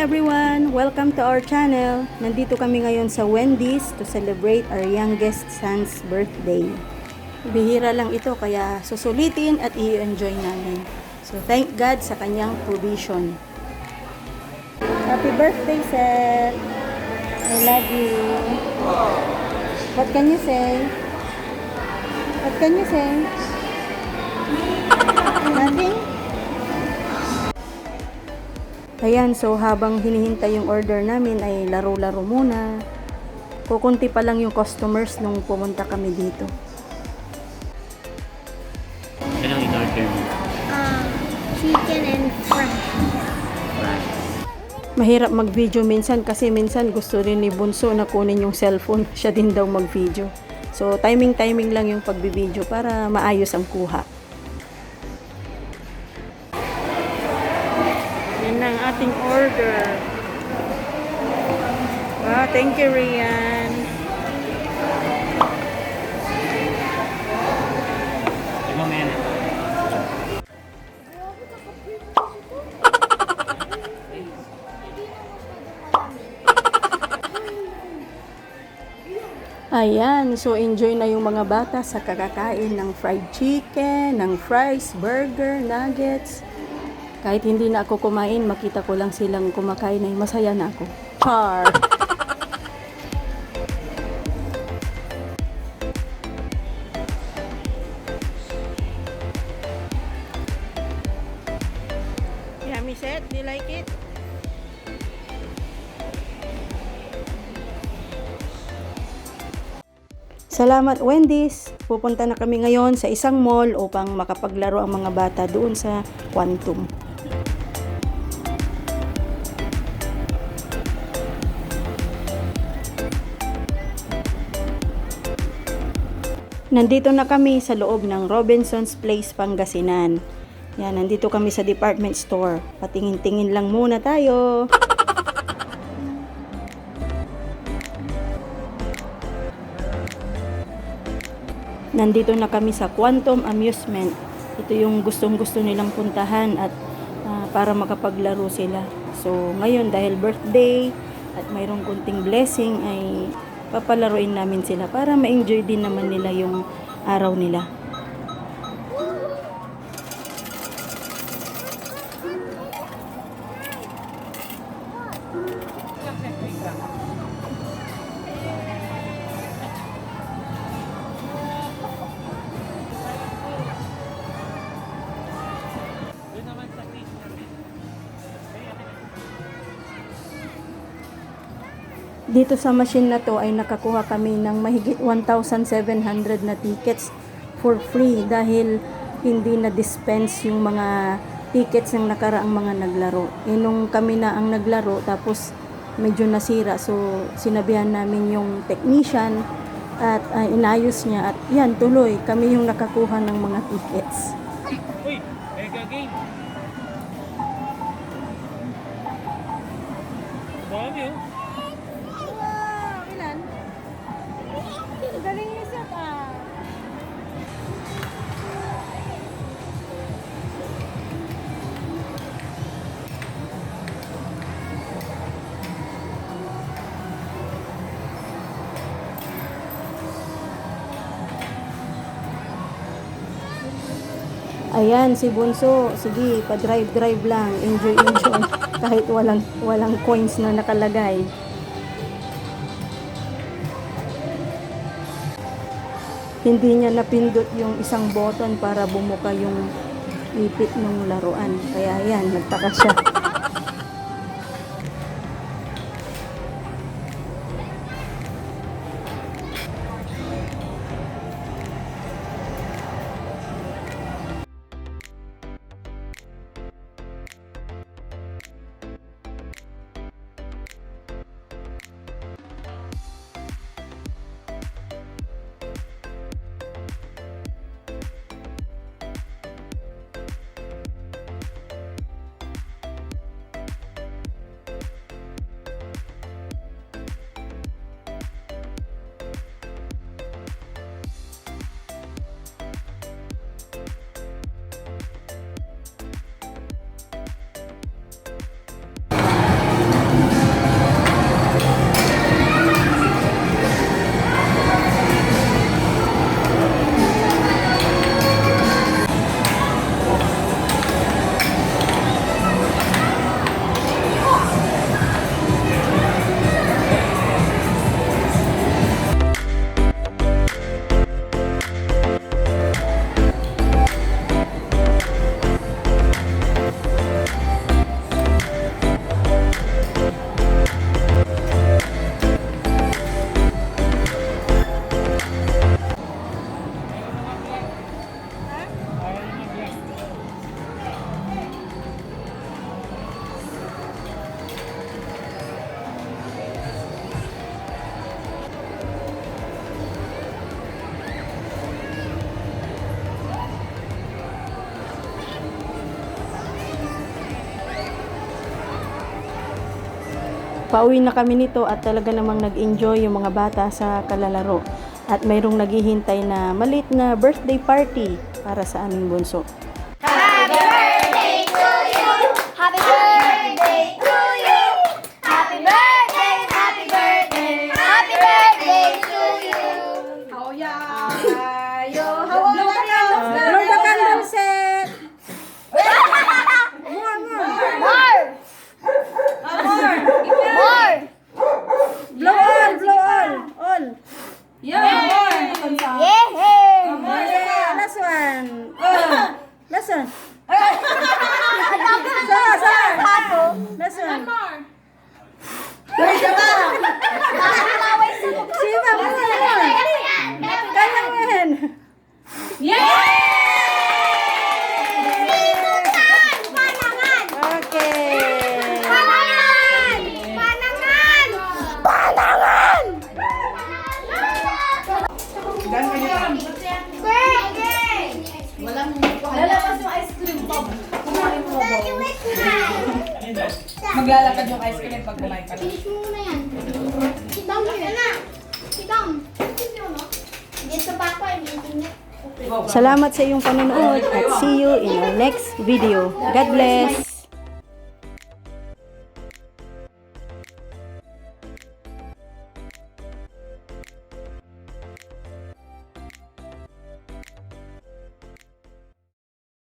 everyone! Welcome to our channel. Nandito kami ngayon sa Wendy's to celebrate our youngest son's birthday. Bihira lang ito kaya susulitin at i-enjoy namin. So thank God sa kanyang provision. Happy birthday, sir! I love you. What can you say? What can you say? Nothing? Ayan, so habang hinihintay yung order namin ay laro-laro muna. Kukunti pa lang yung customers nung pumunta kami dito. Anong in-order mo? Chicken and fries. Mahirap mag-video minsan kasi minsan gusto rin ni Bunso na kunin yung cellphone. Siya din daw mag-video. So timing lang yung pag-video para maayos ang kuha. Yan ang ating order. Wow, thank you, Rian. Limang yan. Ayan, so enjoy na yung mga bata sa kakakain ng fried chicken, ng fries, burger, nuggets. Kahit hindi na ako kumain, makita ko lang silang kumakain ay masaya na ako. Char! Yummy set, do you like it? Salamat Wendy's! Pupunta na kami ngayon sa isang mall upang makapaglaro ang mga bata doon sa Quantum. Nandito na kami sa loob ng Robinson's Place, Pangasinan. Yan, nandito kami sa department store. Patingin-tingin lang muna tayo. Nandito na kami sa Quantum Amusement. Ito yung gustong-gusto nilang puntahan at para makapaglaro sila. So, ngayon dahil birthday at mayroong kunting blessing ay papalaruin namin sila para ma-enjoy din naman nila yung araw nila. Dito sa machine na to ay nakakuha kami ng mahigit 1,700 na tickets for free dahil hindi na-dispense yung mga tickets ng nakaraang mga naglaro. Nung kami na ang naglaro tapos medyo nasira, so sinabihan namin yung technician at inayos niya at yan tuloy kami yung nakakuha ng mga tickets. Uy! Mega game! Dami oh! Galing niya siya ka. Ayan, si Bunso, sige, pa-drive lang, enjoy. Kahit walang coins na nakalagay. Hindi niya napindot yung isang button para bumuka yung ipit ng laruan. Kaya yan, nagtaka siya. Pauwi na kami nito at talaga namang nag-enjoy yung mga bata sa kalalaro. At mayroong naghihintay na maliit na birthday party para sa aming bunso. Happy birthday to you! Happy birthday to you! Happy birthday! Happy birthday! Happy birthday to you! Blow the candle set! More! More! Blow all! Blow all! All! Yay! Last one! Last one! Last one! Siva, muna naman! Kaya mo yan! Okay! Lalabas yung ice cream pag kumain mo ba? Maglalakad yung ice cream pag kumain ka. Finish mo muna yan. Sit down here. Sit down. Dito pa ako, meeting na. Salamat sa iyong panonood at see you in our next video. God bless!